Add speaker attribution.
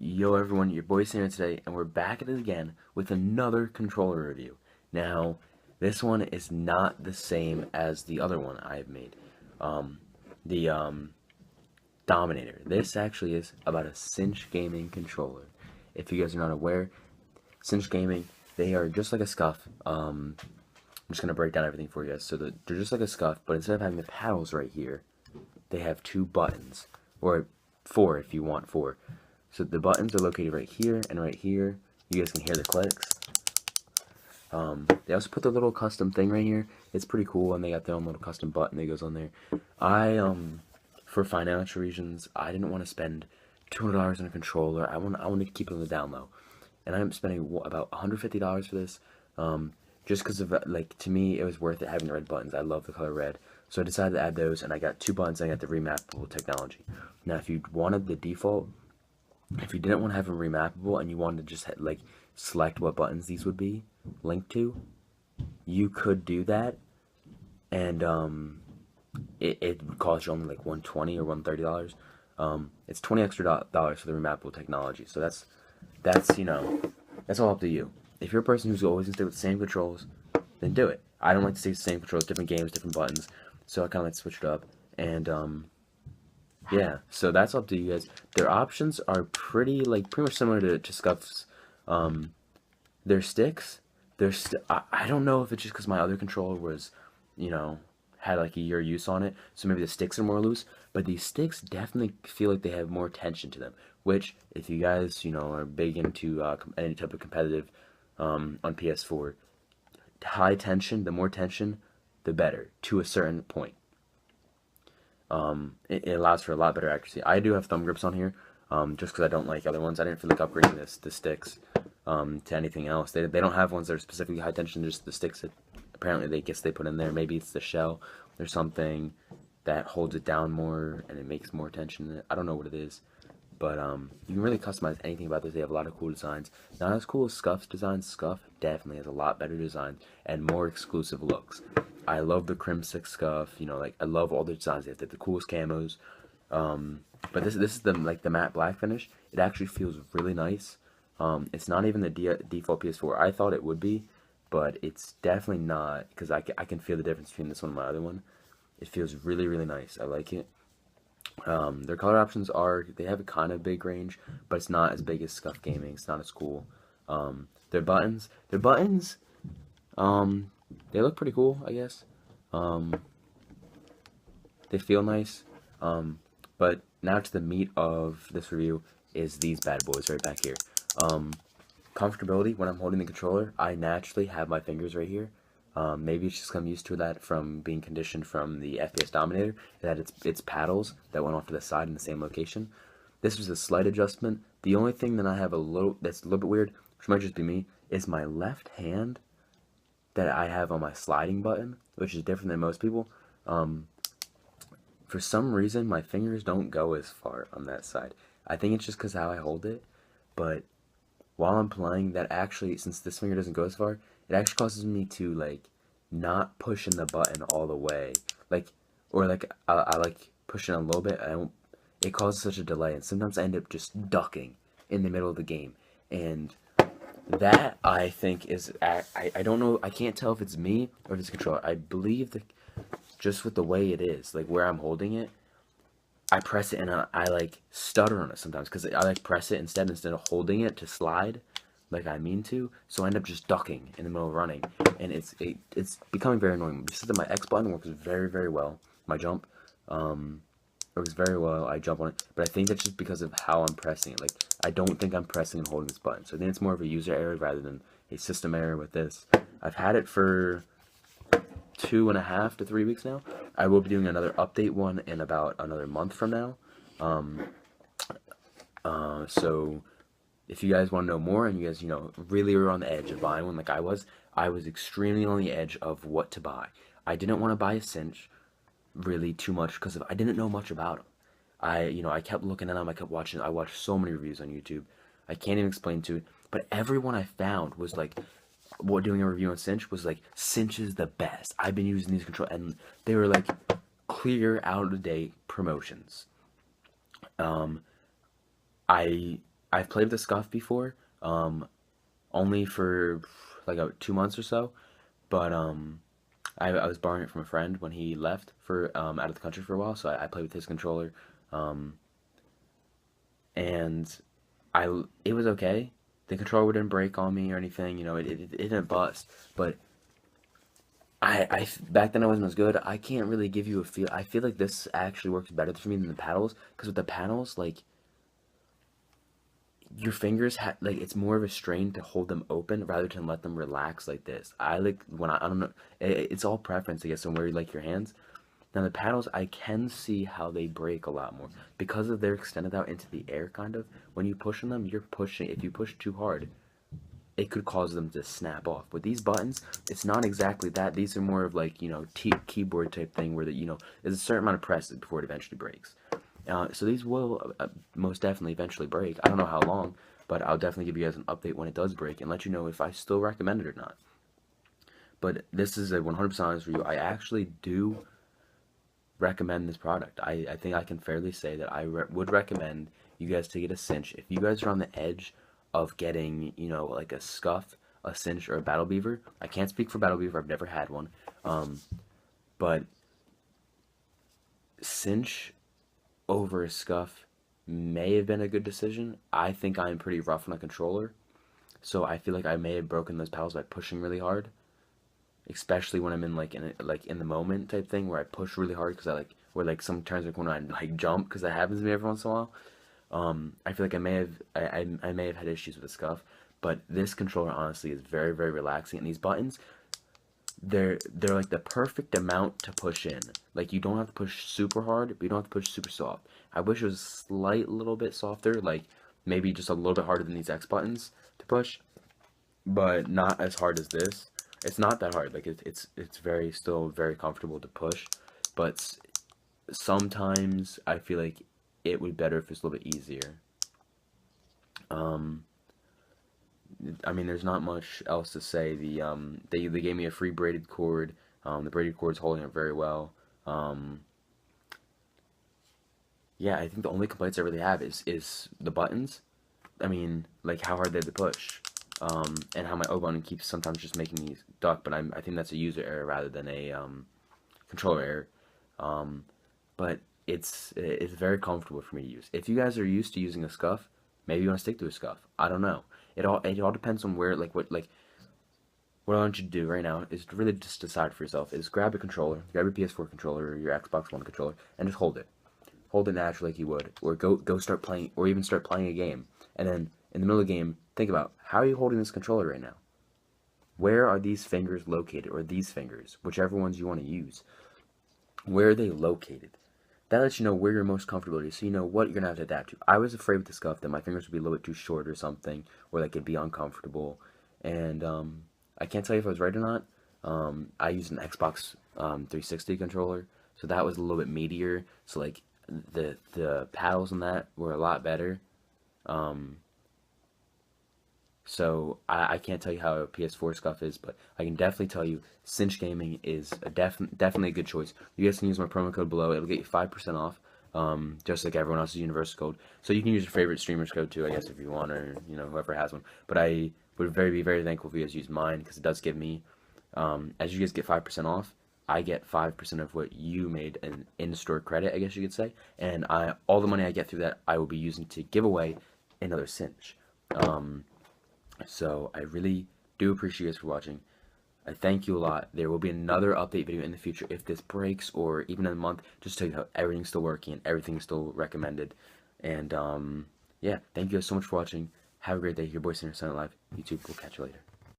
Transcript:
Speaker 1: Yo everyone, your boy's here today, and we're back at it again with another controller review. Now, this one is not the same as the other one I've made, um, the Dominator. This actually is about a Cinch gaming controller. If you guys are not aware, Cinch gaming, they are just like a Scuff. I'm just gonna break down everything for you guys. So they're just like a Scuff, but instead of having the paddles right here, they have two buttons, or four if you want four. So the buttons are located right here and right here. You guys can hear the clicks. They also put the little custom thing right here. It's pretty cool, and they got their own little custom button that goes on there. For financial reasons, I didn't want to spend $200 on a controller. I wanted to keep it on the down low, and I'm spending about $150 for this. Just because of like, to me it was worth it having the red buttons. I love the color red, so I decided to add those, and I got two buttons. And I got the remappable technology. Now, if you wanted the default. If you didn't want to have them remappable and you wanted to just like select what buttons these would be linked to, you could do that, and it would cost you only like $120 or $130. It's $20 extra dollars for the remappable technology. So that's all up to you. If you're a person who's always gonna stay with the same controls, then do it. I don't like to stay with the same controls, different games, different buttons. So I kind of like to switch it up, and yeah, so that's up to you guys. Their options are pretty much similar to Scuff's. Their sticks, I don't know if it's just because my other controller was, had like a year use on it, so maybe the sticks are more loose. But these sticks definitely feel like they have more tension to them. Which, if you guys, are big into any type of competitive on PS4, high tension, the more tension, the better to a certain point. It allows for a lot better accuracy. I do have thumb grips on here, just because I don't like other ones. I didn't feel like upgrading the sticks to anything else. They don't have ones that are specifically high tension, just the sticks that apparently they put in there. Maybe it's the shell or something that holds it down more and it makes more tension. I don't know what it is, but you can really customize anything about this. They have a lot of cool designs. Not as cool as Scuff's designs. Scuff definitely has a lot better designs and more exclusive looks. I love the Crimson Scuff. I love all the designs. They have the coolest camos. But this is the matte black finish. It actually feels really nice. It's not even the default PS4. I thought it would be, but it's definitely not, because I can feel the difference between this one and my other one. It feels really, really nice. I like it. Their color options they have a kind of big range, but it's not as big as Scuff Gaming. It's not as cool. Their buttons, they look pretty cool, I guess. They feel nice. But now to the meat of this review is these bad boys right back here. Comfortability, when I'm holding the controller, I naturally have my fingers right here. Maybe it's just I'm used to that from being conditioned from the FPS Dominator, that it's paddles that went off to the side in the same location. This was a slight adjustment. The only thing that I have that's a little bit weird, which might just be me, is my left hand that I have on my sliding button, which is different than most people. For some reason, my fingers don't go as far on that side. I think it's just because how I hold it, but while I'm playing, that actually, since this finger doesn't go as far, it actually causes me to, not pushing the button all the way. I like pushing a little bit, it causes such a delay, and sometimes I end up just ducking in the middle of the game. And that, I think, is, I don't know, I can't tell if it's me or if it's the controller. I believe that just with the way it is, where I'm holding it, I press it and I stutter on it sometimes, because I press it instead of holding it to slide like I mean to, so I end up just ducking in the middle of running, and it's becoming very annoying. You see that my X button works very, very well. My jump works very well. I jump on it, but I think that's just because of how I'm pressing it. I don't think I'm pressing and holding this button, so I think it's more of a user error rather than a system error with this. I've had it for 2.5 to 3 weeks now. I will be doing another update one in about another month from now. So if you guys want to know more, and you guys, really are on the edge of buying one like I was extremely on the edge of what to buy. I didn't want to buy a Cinch really too much because I didn't know much about them. I kept looking at them, I kept watching, I watched so many reviews on YouTube. I can't even explain to it, but everyone I found was doing a review on Cinch was Cinch is the best. I've been using these controls, and they were clear out of date promotions. I I've played with the Scuff before, only for like 2 months or so, but I was borrowing it from a friend when he left for out of the country for a while, so I played with his controller, um, and it was okay. The controller didn't break on me or anything, it didn't bust, but back then I wasn't as good. I can't really give you a feel. I feel like this actually works better for me than the paddles, because with the paddles, like your fingers like it's more of a strain to hold them open rather than let them relax like this. I like when I don't know. It's all preference, I guess, on where you like your hands. Now the paddles, I can see how they break a lot more because of they're extended out into the air, kind of. When you push on them, you're pushing. If you push too hard, it could cause them to snap off. With these buttons, it's not exactly that. These are more of like, keyboard type thing where there's a certain amount of press before it eventually breaks. So these will most definitely eventually break. I don't know how long, but I'll definitely give you guys an update when it does break and let you know if I still recommend it or not. But this is a 100% honest review. I actually do recommend this product. I think I can fairly say that I would recommend you guys to get a Cinch. If you guys are on the edge of getting, like a Scuff, a Cinch, or a Battle Beaver, I can't speak for Battle Beaver. I've never had one. But Cinch over a Scuff may have been a good decision. I think I'm pretty rough on a controller, so I feel like I may have broken those paddles by pushing really hard, especially when I'm in in the moment type thing where I push really hard because where like some turns like when I like jump, because that happens to me every once in a while. I feel like I may have had issues with the Scuff, but this controller honestly is very, very relaxing, and these buttons, they're like the perfect amount to push in. Like you don't have to push super hard, but you don't have to push super soft. I wish it was a little bit softer, like maybe just a little bit harder than these X buttons to push, but not as hard as this. It's not that hard. Like it's still very comfortable to push, but sometimes I feel like it would be better if it's a little bit easier. I mean, there's not much else to say. They gave me a free braided cord. The braided cord's holding it very well. Yeah, I think the only complaints I really have is the buttons. I mean, like how hard they have to push, and how my O button keeps sometimes just making me duck. But I think that's a user error rather than a controller error. But it's very comfortable for me to use. If you guys are used to using a Scuff, maybe you want to stick to a Scuff. I don't know. It all depends on where what I want you to do right now is to really just decide for yourself. Is grab a controller, grab your PS4 controller or your Xbox One controller, and just hold it. Hold it naturally like you would, or go start playing, or even start playing a game. And then in the middle of the game, think about how are you holding this controller right now? Where are these fingers located, or these fingers, whichever ones you want to use? Where are they located? That lets you know where you're most comfortable, so you know what you're gonna have to adapt to. I was afraid with the Scuff that my fingers would be a little bit too short or something, or like it'd be uncomfortable. And I can't tell you if I was right or not. I used an Xbox 360 controller, so that was a little bit meatier. So like the paddles on that were a lot better. So I can't tell you how a PS4 Scuff is, but I can definitely tell you Cinch Gaming is definitely a good choice. You guys can use my promo code below. It'll get you 5% off, just like everyone else's universal code. So you can use your favorite streamer's code too, I guess, if you want, or whoever has one. But I would be very thankful if you guys use mine, because it does give me, as you guys get 5% off, I get 5% of what you made an in-store credit, I guess you could say, and all the money I get through that I will be using to give away another Cinch. So I really do appreciate you guys for watching. I thank you a lot. There will be another update video in the future if this breaks, or even in a month, just to tell you how everything's still working and everything's still recommended. And yeah, thank you guys so much for watching. Have a great day. Your boy Cinch signing live. YouTube, we'll catch you later.